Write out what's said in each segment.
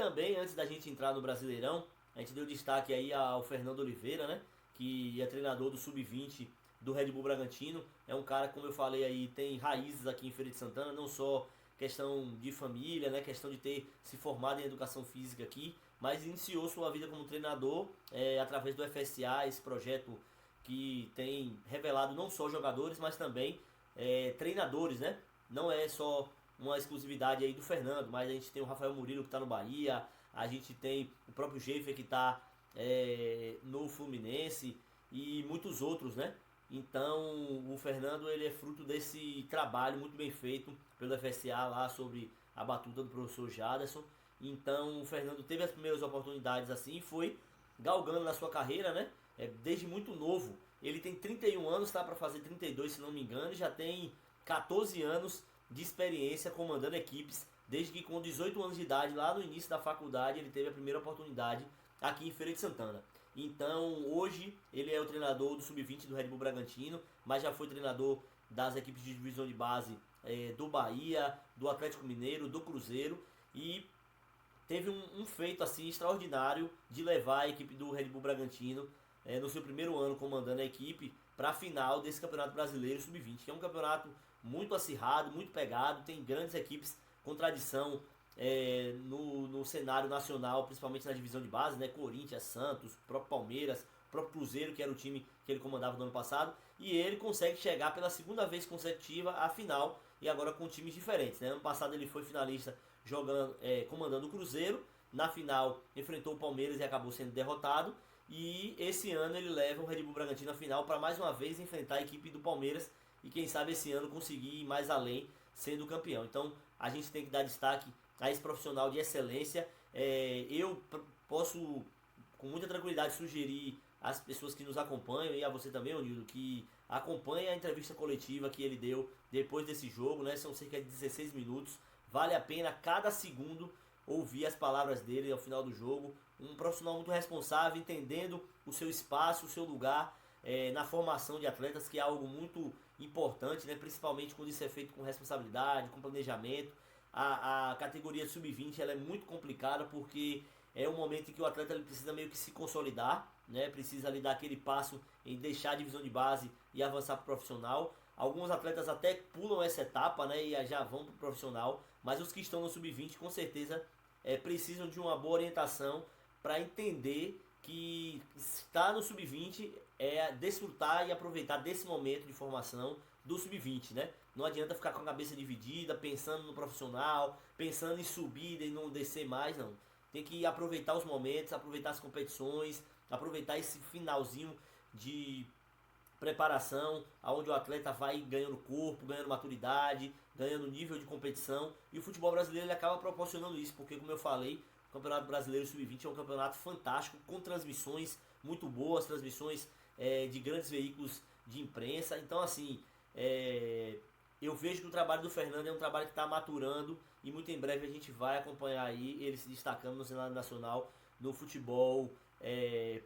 também, antes da gente entrar no Brasileirão, a gente deu destaque aí ao Fernando Oliveira, né? Que é treinador do Sub-20 do Red Bull Bragantino. É um cara, como eu falei aí, tem raízes aqui em Feira de Santana, não só questão de família, né? Questão de ter se formado em educação física aqui, mas iniciou sua vida como treinador através do FSA, esse projeto que tem revelado não só jogadores, mas também treinadores, né? Não é só uma exclusividade aí do Fernando, mas a gente tem o Rafael Murilo que está no Bahia, a gente tem o próprio Jeffer que está no Fluminense e muitos outros, né? Então o Fernando ele é fruto desse trabalho muito bem feito pelo FSA lá sobre a batuta do professor Jaderson. Então o Fernando teve as primeiras oportunidades assim e foi galgando na sua carreira, né? Desde muito novo. Ele tem 31 anos, tá para fazer 32 se não me engano, e já tem 14 anos de experiência comandando equipes, desde que com 18 anos de idade, lá no início da faculdade, ele teve a primeira oportunidade aqui em Feira de Santana. Então, hoje, ele é o treinador do Sub-20 do Red Bull Bragantino, mas já foi treinador das equipes de divisão de base do Bahia, do Atlético Mineiro, do Cruzeiro, e teve um feito assim extraordinário de levar a equipe do Red Bull Bragantino no seu primeiro ano comandando a equipe para a final desse Campeonato Brasileiro Sub-20, que é um campeonato muito acirrado, muito pegado, tem grandes equipes com tradição no cenário nacional, principalmente na divisão de base, né? Corinthians, Santos, próprio Palmeiras, próprio Cruzeiro, que era o time que ele comandava no ano passado, e ele consegue chegar pela segunda vez consecutiva à final e agora com times diferentes, né? Ano passado ele foi finalista jogando, comandando o Cruzeiro, na final enfrentou o Palmeiras e acabou sendo derrotado, e esse ano ele leva o Red Bull Bragantino à final para mais uma vez enfrentar a equipe do Palmeiras e quem sabe esse ano conseguir ir mais além sendo campeão. Então a gente tem que dar destaque a esse profissional de excelência. Eu posso com muita tranquilidade sugerir às pessoas que nos acompanham e a você também, Onildo, que acompanhe a entrevista coletiva que ele deu depois desse jogo, né? São cerca de 16 minutos. Vale a pena cada segundo ouvir as palavras dele ao final do jogo. Um profissional muito responsável, entendendo o seu espaço, o seu lugar na formação de atletas, que é algo muito importante, né? Principalmente quando isso é feito com responsabilidade, com planejamento. A categoria sub-20 ela é muito complicada porque é um momento em que o atleta ele precisa meio que se consolidar, né? Precisa ali dar aquele passo em deixar a divisão de base e avançar para o profissional. Alguns atletas até pulam essa etapa, né? E já vão para o profissional, mas os que estão no sub-20 com certeza precisam de uma boa orientação para entender que estar no sub-20 é desfrutar e aproveitar desse momento de formação do sub-20, né? Não adianta ficar com a cabeça dividida, pensando no profissional, pensando em subir e não descer mais, não. Tem que aproveitar os momentos, aproveitar as competições, aproveitar esse finalzinho de preparação, aonde o atleta vai ganhando corpo, ganhando maturidade, ganhando nível de competição, e o futebol brasileiro ele acaba proporcionando isso, porque como eu falei, o Campeonato Brasileiro Sub-20 é um campeonato fantástico, com transmissões muito boas, transmissões de grandes veículos de imprensa, então assim, eu vejo que o trabalho do Fernando é um trabalho que está maturando, e muito em breve a gente vai acompanhar aí ele se destacando no cenário nacional, no futebol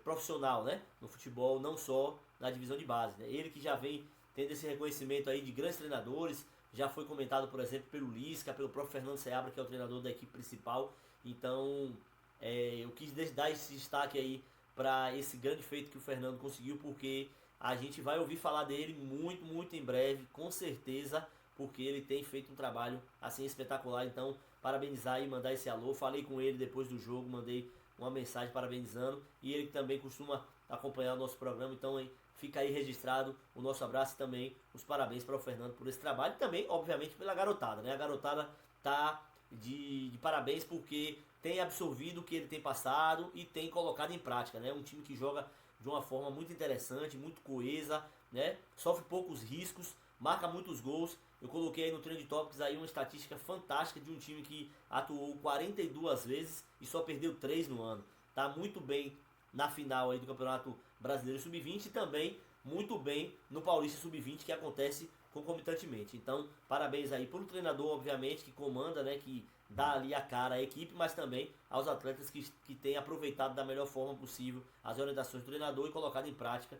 profissional, né? No futebol não só na divisão de base, né? Ele que já vem tendo esse reconhecimento aí de grandes treinadores, já foi comentado, por exemplo, pelo Lisca, pelo próprio Fernando Seabra, que é o treinador da equipe principal. Então, eu quis dar esse destaque aí para esse grande feito que o Fernando conseguiu, porque a gente vai ouvir falar dele muito, muito em breve, com certeza, porque ele tem feito um trabalho assim espetacular. Então, parabenizar e mandar esse alô. Falei com ele depois do jogo, mandei uma mensagem parabenizando, e ele também costuma acompanhar o nosso programa, então fica aí registrado o nosso abraço e também os parabéns para o Fernando por esse trabalho, e também obviamente pela garotada, né? A garotada tá de parabéns porque tem absorvido o que ele tem passado e tem colocado em prática, né? Um time que joga de uma forma muito interessante, muito coesa, né? Sofre poucos riscos, marca muitos gols. Eu coloquei aí no Trend Topics aí uma estatística fantástica de um time que atuou 42 vezes e só perdeu 3 no ano. Tá muito bem na final aí do Campeonato Brasileiro Sub-20 e também muito bem no Paulista Sub-20 que acontece concomitantemente. Então, parabéns aí para o treinador, obviamente, que comanda, né, que dá ali a cara à equipe, mas também aos atletas que têm aproveitado da melhor forma possível as orientações do treinador e colocado em prática,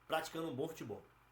praticando um bom futebol.